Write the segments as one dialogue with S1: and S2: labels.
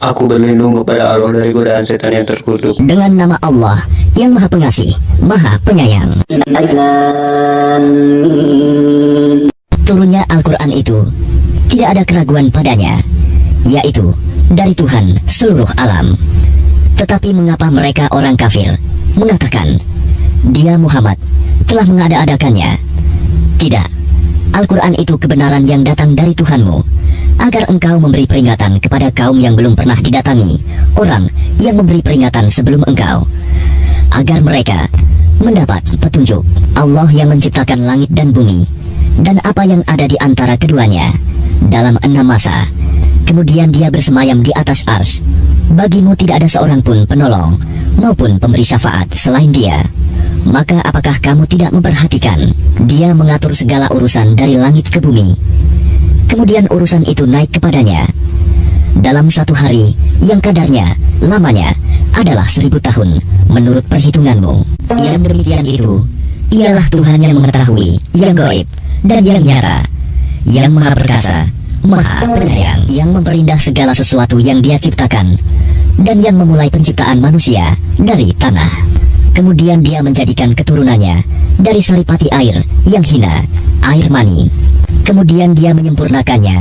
S1: Aku berlindung kepada Allah dari godaan setan yang terkutuk.
S2: Dengan nama Allah yang Maha Pengasih, Maha Penyayang.
S3: Alif Lam Mim.
S2: Turunnya Al-Quran itu tidak ada keraguan padanya, yaitu dari Tuhan seluruh alam. Tetapi mengapa mereka orang kafir mengatakan dia Muhammad telah mengada-adakannya? Tidak, Al-Quran itu kebenaran yang datang dari Tuhanmu, agar engkau memberi peringatan kepada kaum yang belum pernah didatangi orang yang memberi peringatan sebelum engkau, agar mereka mendapat petunjuk. Allah yang menciptakan langit dan bumi dan apa yang ada di antara keduanya dalam 6 masa. Kemudian dia bersemayam di atas arsy. Bagimu tidak ada seorang pun penolong maupun pemberi syafaat selain dia. Maka apakah kamu tidak memperhatikan dia mengatur segala urusan dari langit ke bumi, kemudian urusan itu naik kepadanya dalam satu hari yang kadarnya lamanya adalah 1000 tahun menurut perhitunganmu. Yang demikian itu ialah Tuhan yang mengetahui yang gaib dan yang nyata, yang Maha Perkasa, Maha Penyayang, yang memperindah segala sesuatu yang Dia ciptakan, dan yang memulai penciptaan manusia dari tanah. Kemudian Dia menjadikan keturunannya dari saripati air yang hina, air mani. Kemudian Dia menyempurnakannya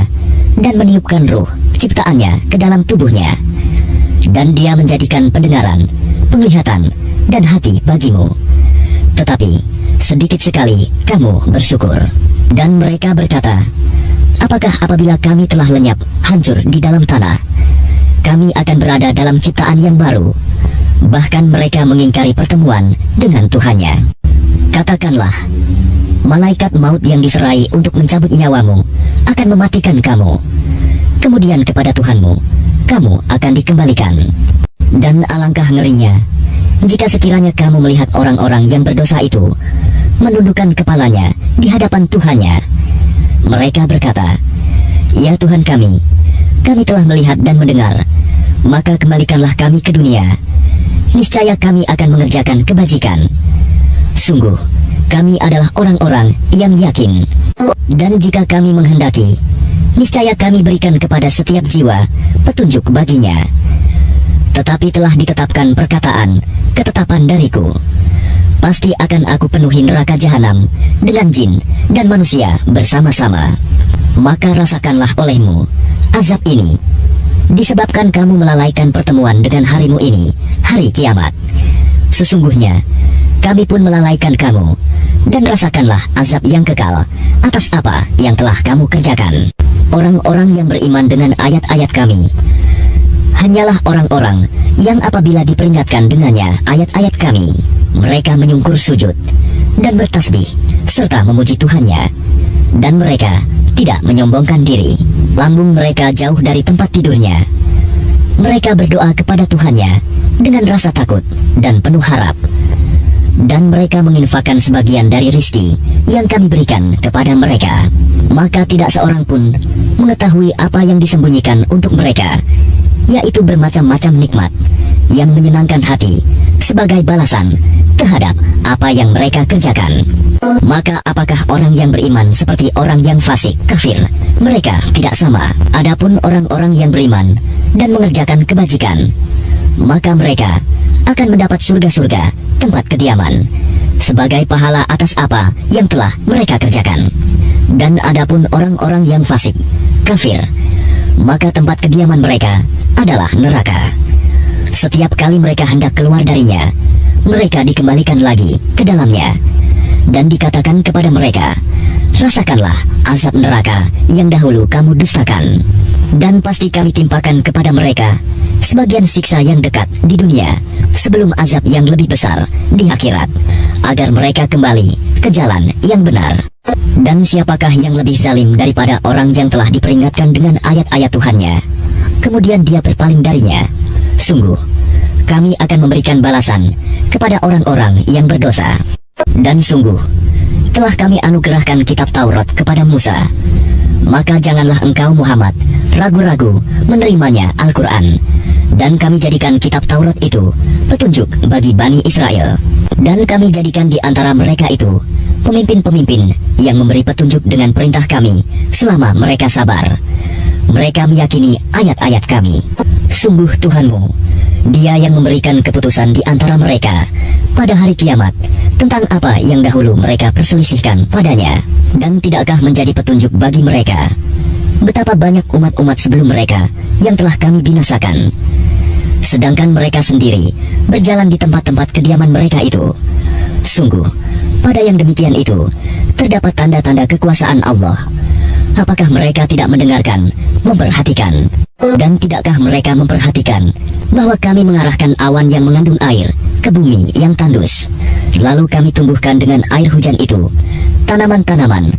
S2: dan meniupkan ruh ciptaannya ke dalam tubuhnya. Dan Dia menjadikan pendengaran, penglihatan, dan hati bagimu. Tetapi sedikit sekali kamu bersyukur. Dan mereka berkata, apakah apabila kami telah lenyap, hancur di dalam tanah, kami akan berada dalam ciptaan yang baru? Bahkan mereka mengingkari pertemuan dengan Tuhannya. Katakanlah, malaikat maut yang diserai untuk mencabut nyawamu akan mematikan kamu. Kemudian kepada Tuhanmu kamu akan dikembalikan. Dan alangkah ngerinya jika sekiranya kamu melihat orang-orang yang berdosa itu menundukkan kepalanya di hadapan Tuhannya. Mereka berkata, ya Tuhan kami telah melihat dan mendengar, maka kembalikanlah kami ke dunia. Niscaya kami akan mengerjakan kebajikan. Sungguh, kami adalah orang-orang yang yakin. Dan jika kami menghendaki, niscaya kami berikan kepada setiap jiwa petunjuk baginya. Tetapi telah ditetapkan ketetapan dariku. Pasti akan aku penuhi neraka jahanam dengan jin dan manusia bersama-sama. Maka rasakanlah olehmu azab ini, disebabkan kamu melalaikan pertemuan dengan harimu ini, hari kiamat. Sesungguhnya kami pun melalaikan kamu, dan rasakanlah azab yang kekal atas apa yang telah kamu kerjakan. Orang-orang yang beriman dengan ayat-ayat kami hanyalah orang-orang yang apabila diperingatkan dengannya ayat-ayat kami, mereka menyungkur sujud dan bertasbih serta memuji Tuhannya. Dan mereka tidak menyombongkan diri. Lambung mereka jauh dari tempat tidurnya. Mereka berdoa kepada Tuhannya dengan rasa takut dan penuh harap. Dan mereka menginfakkan sebagian dari rizki yang kami berikan kepada mereka. Maka tidak seorang pun mengetahui apa yang disembunyikan untuk mereka, yaitu bermacam-macam nikmat yang menyenangkan hati sebagai balasan terhadap apa yang mereka kerjakan. Maka apakah orang yang beriman seperti orang yang fasik, kafir? Mereka tidak sama. Adapun orang-orang yang beriman dan mengerjakan kebajikan, maka mereka akan mendapat surga-surga, tempat kediaman, sebagai pahala atas apa yang telah mereka kerjakan. Dan adapun orang-orang yang fasik, kafir, maka tempat kediaman mereka adalah neraka. Setiap kali mereka hendak keluar darinya, mereka dikembalikan lagi ke dalamnya. Dan dikatakan kepada mereka, rasakanlah azab neraka yang dahulu kamu dustakan. Dan pasti kami timpakan kepada mereka sebagian siksa yang dekat di dunia, sebelum azab yang lebih besar di akhirat, agar mereka kembali ke jalan yang benar. Dan siapakah yang lebih zalim daripada orang yang telah diperingatkan dengan ayat-ayat Tuhannya, kemudian dia berpaling darinya? Sungguh, kami akan memberikan balasan kepada orang-orang yang berdosa. Dan sungguh, telah kami anugerahkan kitab Taurat kepada Musa. Maka janganlah engkau Muhammad ragu-ragu menerimanya Al-Quran. Dan kami jadikan kitab Taurat itu petunjuk bagi Bani Israel. Dan kami jadikan di antara mereka itu pemimpin-pemimpin yang memberi petunjuk dengan perintah kami selama mereka sabar. Mereka meyakini ayat-ayat kami. Sungguh Tuhanmu, Dia yang memberikan keputusan di antara mereka pada hari kiamat tentang apa yang dahulu mereka perselisihkan padanya. Dan tidakkah menjadi petunjuk bagi mereka betapa banyak umat-umat sebelum mereka yang telah kami binasakan, sedangkan mereka sendiri berjalan di tempat-tempat kediaman mereka itu. Sungguh, pada yang demikian itu terdapat tanda-tanda kekuasaan Allah. Apakah mereka tidak mendengarkan, memperhatikan? Dan tidakkah mereka memperhatikan bahwa kami mengarahkan awan yang mengandung air ke bumi yang tandus, lalu kami tumbuhkan dengan air hujan itu tanaman-tanaman,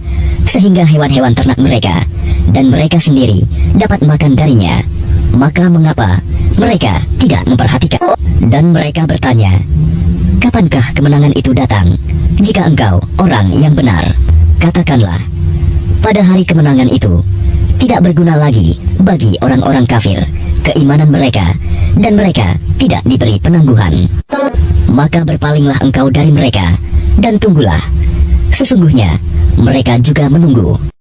S2: sehingga hewan-hewan ternak mereka dan mereka sendiri dapat makan darinya? Maka mengapa mereka tidak memperhatikan? Dan mereka bertanya, kapankah kemenangan itu datang? Jika engkau orang yang benar, katakanlah, pada hari kemenangan itu tidak berguna lagi bagi orang-orang kafir keimanan mereka, dan mereka tidak diberi penangguhan. Maka berpalinglah engkau dari mereka dan tunggulah, sesungguhnya mereka juga menunggu.